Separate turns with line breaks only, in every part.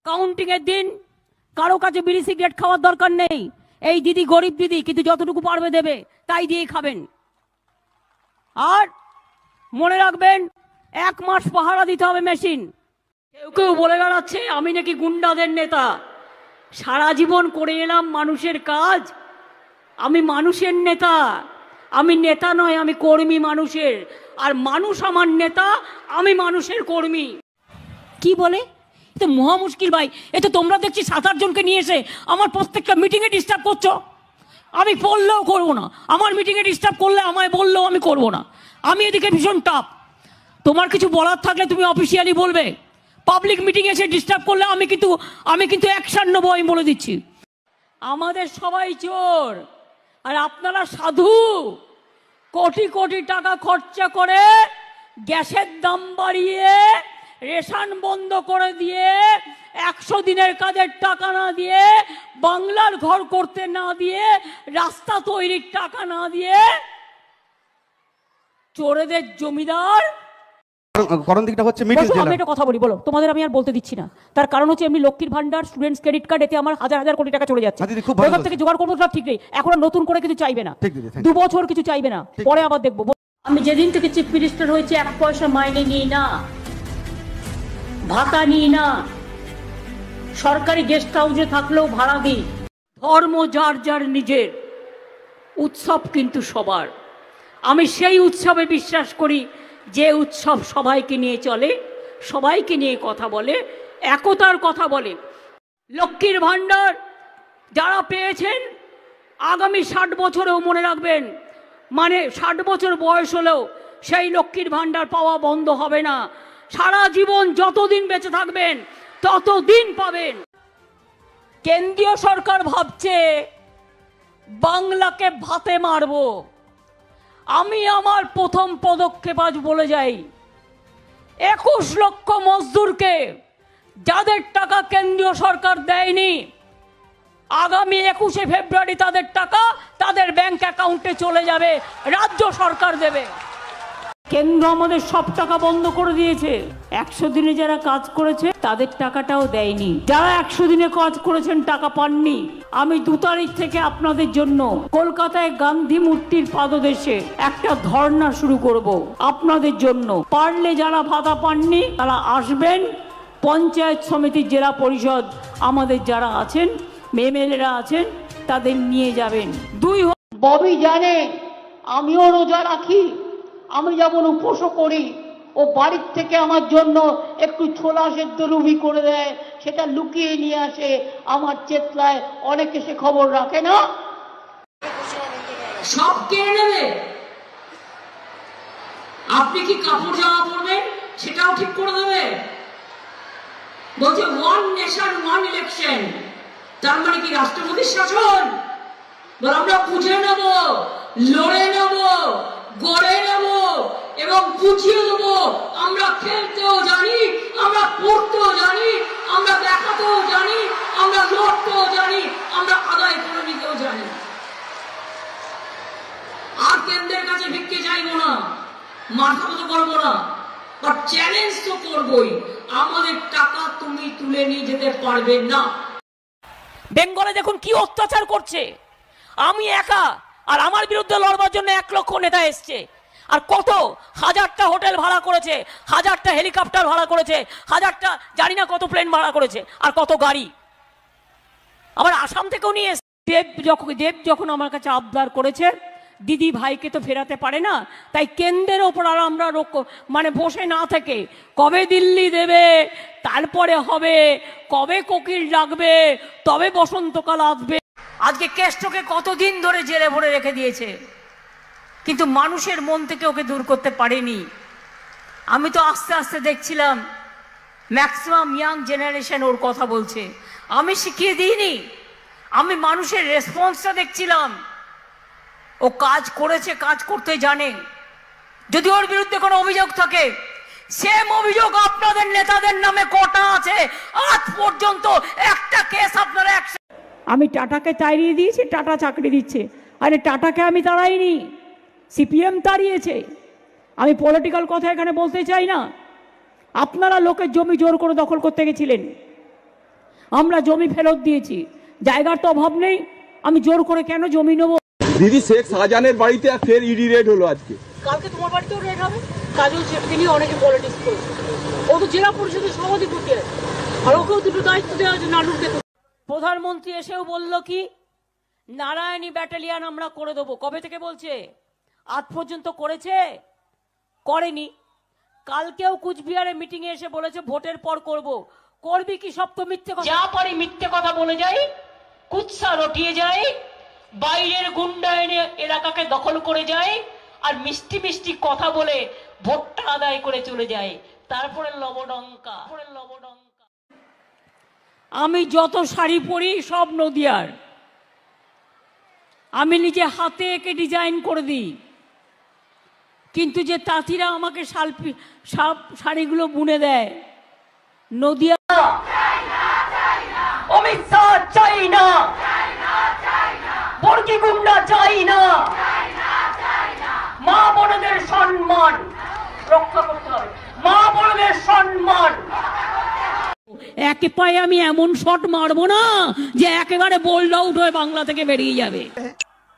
Counting এর দিন কারো কাছে বিড়ি সিগারেট খাওয়ার দরকার নেই। এই দিদি গরিব দিদি, কিন্তু যতটুকু পারবে দেবে, তাই দিয়ে খাবেন। আর মনে রাখবেন, 1 মাস পাহারা দিতে হবে মেশিন। কেউ কেউ বলে বেড়াচ্ছে আমি নাকি গুন্ডাদের নেতা। সারা জীবন করে এলাম মানুষের কাজ। আমি মানুষের নেতা, আমি নেতা নয়, আমি কর্মী মানুষের। আর মানুষ আমার নেতা, আমি মানুষের কর্মী। কি বলে? এ তো মহা মুশকিল ভাই। এ তো তোমরা দেখছি 7-8 জনকে নিয়ে এসে আমার প্রত্যেকটা মিটিংয়ে ডিস্টার্ব করছো। আমি বললেও করবো না, আমার মিটিংয়ে ডিস্টার্ব করলে আমায় বললেও আমি করবো না। আমি এদিকে ভীষণ টাফ। তোমার কিছু বলার থাকলে তুমি অফিসিয়ালি বলবে। পাবলিক মিটিং এসে ডিস্টার্ব করলে আমি কিন্তু অ্যাকশন নেবো, আমি বলে দিচ্ছি। আমাদের সবাই চোর আর আপনারা সাধু। কোটি কোটি টাকা খরচা করে গ্যাসের দাম বাড়িয়ে, রেশন বন্ধ করে দিয়ে, 100 দিনের কাজের টাকা না দিয়ে, বাংলার ঘর করতে না দিয়ে, রাস্তা তৈরির টাকা না দিয়ে চোরেদের জমিদার। আমি একটা কথা বলি, বলো। তোমাদের আমি আর বলতে দিচ্ছি না। তার কারণ হচ্ছে এমনি লক্ষ্মীর ভান্ডার, স্টুডেন্টস ক্রেডিট কার্ড, এতে আমার হাজার হাজার কোটি টাকা চলে যাচ্ছে। কোথা থেকে জোগাড় করবো সব ঠিক নেই। এখন নতুন করে কিছু চাইবে না, 2 বছর কিছু চাইবে না, পরে আবার দেখবো। আমি যেদিন থেকে চিফ মিনিস্টার হয়েছে 1 পয়সা মাইনে নিই না, ভাতা নিই না, সরকারি গেস্ট হাউসে থাকলেও ভাড়া দিই। ধর্ম যার যার নিজের, উৎসব কিন্তু সবার। আমি সেই উৎসবে বিশ্বাস করি যে উৎসব সবাইকে নিয়ে চলে, সবাইকে নিয়ে কথা বলে, একতার কথা বলে। লক্ষ্মীর ভান্ডার যারা পেয়েছেন, আগামী 60 বছরেও মনে রাখবেন, মানে 60 বছর বয়স হলেও সেই লক্ষ্মীর ভান্ডার পাওয়া বন্ধ হবে না। সারা জীবন যতদিন বেঁচে থাকবেন ততদিন পাবেন। কেন্দ্রীয় সরকার ভাবছে বাংলাকে ভাতে মারবো। আমি আমার প্রথম পদক্ষেপ আজ বলে যাই, 21 লক্ষ মজদুরকে যাদের টাকা কেন্দ্রীয় সরকার দেয়নি, আগামী 21শে ফেব্রুয়ারি তাদের টাকা তাদের ব্যাংক অ্যাকাউন্টে চলে যাবে, রাজ্য সরকার দেবে। কেন্দ্র আমাদের সব টাকা বন্ধ করে দিয়েছে। 100 দিনে যারা কাজ করেছে তাদের টাকাটাও দেয়নি। যারা 100 দিনে কাজ করেছেন টাকা পাননি, আমি 2 তারিখ থেকে আপনাদের জন্য কলকাতায় গান্ধী মূর্তির পাদদেশে একটা ধর্ণা শুরু করব আপনাদের জন্য। পারলে যারা ভাতা পাননি তারা আসবেন, পঞ্চায়েত সমিতির জেলা পরিষদ আমাদের যারা আছেন, এমএলএরা আছেন, তাদের নিয়ে যাবেন। ববি জানে আমিও রোজা রাখি, আমি যেমন উপোসও করি। ও বাড়ির থেকে আমার জন্য একটু ছোলা সেদ্ধ রুবি করে দেয়, সেটা লুকিয়ে নিয়ে আসে আমার চেতলায়। অনেকে সে খবর রাখে না, সব কেড়ে নেবে। আপনি কি কাপড় জামা পরবেন সেটাও ঠিক করে দেবে। বলছে 1 নেশন 1 ইলেকশন, তার মানে কি রাষ্ট্রপতির শাসন? বলে আমরা বুঝে নেব, লড়ে নেব, গড়ে নেব এবং বুঝিয়ে দেব। আমরা খেলতেও জানি, আমরা পড়তেও জানি, আমরা দেখাতেও জানি, আমরা লড়তেও জানি, আমরা আদায় করে নিতেও জানি। আর কেন্দ্রের কাছে ভিক্ষে চাইবো না, মাথা মতো করবো না, আর চ্যালেঞ্জ তো করবোই। আমাদের টাকা তুমি তুলে নিয়ে যেতে পারবে না। বেঙ্গলে দেখুন কি অত্যাচার করছে। আমি একা, আর আমার বিরুদ্ধে লড়বার জন্য 1 লক্ষ নেতা এসছে। আর কত হাজারটা হোটেল ভাড়া করেছে, হাজারটা হেলিকপ্টার ভাড়া করেছে, হাজারটা জানি না কত প্লেন ভাড়া করেছে, আর কত গাড়ি। আবার আসাম থেকেও নিয়ে দেব যখন আমার কাছে আবদার করেছে, দিদি ভাইকে তো ফেরাতে পারে না, তাই কেন্দ্রের ওপর আর আমরা মানে বসে না থেকে কবে দিল্লি দেবে, তারপরে হবে, কবে কোকিল ডাকবে, তবে বসন্তকাল আসবে। আজকে কেষ্টকে কতদিন ধরে জেলে ভরে রেখে দিয়েছে, কিন্তু মানুষের মন থেকে ওকে দূর করতে পারেনি। আমি তো আস্তে আস্তে দেখছিলাম ম্যাক্সিমাম ইয়াং জেনারেশন ওর কথা বলছে। আমি শিখিয়ে দিইনি, আমি মানুষের রেসপন্সটা দেখছিলাম। ও কাজ করেছে, কাজ করতে জানে। যদি ওর বিরুদ্ধে কোনো অভিযোগ থাকে, সেম অভিযোগ আপনাদের নেতাদের নামে কটা আছে, আজ পর্যন্ত একটা কেস আপনারা আমি টাটাকে তাড়িয়ে দিয়েছি, টাটা চাকরি দিচ্ছে। আরে টাটাকে আমি তাড়াইনি, সিপিএম তাড়িয়েছে। আমি পলিটিক্যাল কথা এখানে বলতে চাই না। আপনারা লোকের জমি জোর করে দখল করতে গেছিলেন, আমরা জমি ফেরত দিয়েছি, জায়গার তো অভাব নেই, আমি জোর করে কেন জমি নেবো?
দিদি শেখ শাহজাহানের বাড়িতে ফের ইডি রেড হলো আজকে।
কালকে তোমার বাড়িতেও রেড হবে। কাজল শেখকে নিয়ে অনেকে পলিটিক্স করছে, ও তো জেলা পরিষদের সভাধিপতি আছে, আর ওকেও দুটো দায়িত্ব দেওয়া হয়েছে নানুরকে। প্রধানমন্ত্রী এসেও বলল কি নারায়ণী ব্যাটালিয়ান আমরা করে দেবো। কবে থেকে বলছে? আজ পর্যন্ত করেছে? করেনি। কালকেও কুচবিহারে মিটিং এ এসে বলেছে ভোটের পর করব। করবি কি? সব তো মিথ্যে কথা। যা পারি মিথ্যে কথা বলে যাই, কুৎসা রটিয়ে যায়, বাইরের গুন্ডা এনে এলাকাকে দখল করে যায়, আর মিষ্টি মিষ্টি কথা বলে ভোটটা আদায় করে চলে যায়। তারপরে লবডঙ্কা। আমি যত শাড়ি পরি সব নদিয়ার, আমি নিজে হাতে একে ডিজাইন করে দিই, কিন্তু যে তাঁতিরা আমাকে সব শাড়িগুলো বুনে দেয় নদিয়া। অমিত শাহ চাই না, বর্গী গুন্ডা চাই না, মা বোনদের সম্মান রক্ষা করতে হবে, মা বোনদের সম্মান। একে পায়ে আমি এমন শট মারবো না যে একেবারে বোল্ড আউট হয়ে বাংলা থেকে বেরিয়ে যাবে।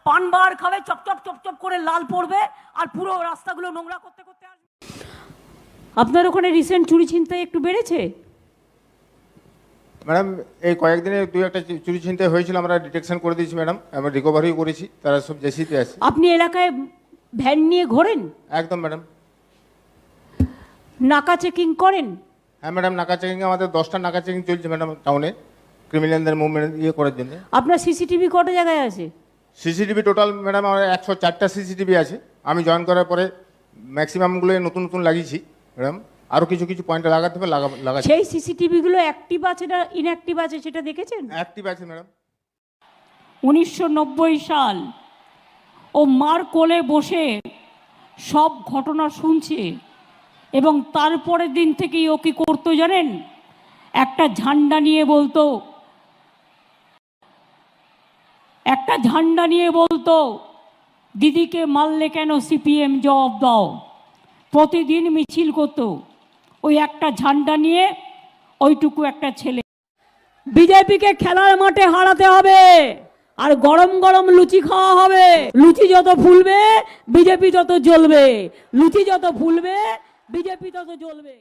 পানবার খাবে, চপচপ চপচপ করে লাল পড়বে, আর পুরো রাস্তাগুলো নোংরা করতে করতে আসবে। আপনার ওখানে রিসেন্ট চুরি ছিনতাই একটু বেড়েছে?
ম্যাডাম এই কয়েকদিনে দুই একটা চুরি ছিনতাই হয়েছিল, আমরা ডিটেকশন করে দিয়েছি ম্যাডাম, আমরা রিকভারিও করেছি, তারা সব জেসিতে আছে।
আপনি এলাকায় ভ্যান নিয়ে ঘোরেন?
একদম ম্যাডাম।
নাকা চেকিং করেন?
হ্যাঁ ম্যাডাম, নাকা চেকিং আমাদের 10টা নাকা চেকিং চলছে ম্যাডাম টাউনে, ক্রিমিনালদের মুভমেন্ট করার জন্য।
আপনার সিসিটিভি কত জায়গায় আছে?
সিসিটিভি টোটাল ম্যাডাম আমার 104টা সিসিটিভি আছে। আমি জয়েন করার পরে ম্যাক্সিমামগুলো নতুন নতুন লাগিয়েছি ম্যাডাম, আরও কিছু কিছু পয়েন্টে লাগাতে হবে লাগা।
সেই সিসিটিভিগুলো অ্যাক্টিভ আছে না ইনঅ্যাক্টিভ আছে সেটা দেখেছেন?
অ্যাক্টিভ আছে ম্যাডাম।
1990 সাল ও মার কোলে বসে সব ঘটনা শুনছে, এবং তারপরের দিন থেকেই ও কি করতো জানেন? একটা ঝান্ডা নিয়ে বলতো দিদিকে মারলে কেন সিপিএম জবাব দাও। প্রতিদিন মিছিল করতো ওই একটা ঝান্ডা নিয়ে, ওইটুকু একটা ছেলে। বিজেপিকে খেলার মাঠে হারাতে হবে, আর গরম গরম লুচি খাওয়া হবে। লুচি যত ফুলবে বিজেপি তত জ্বলবে, লুচি যত ফুলবে বিজেপি তত জ্বলবে।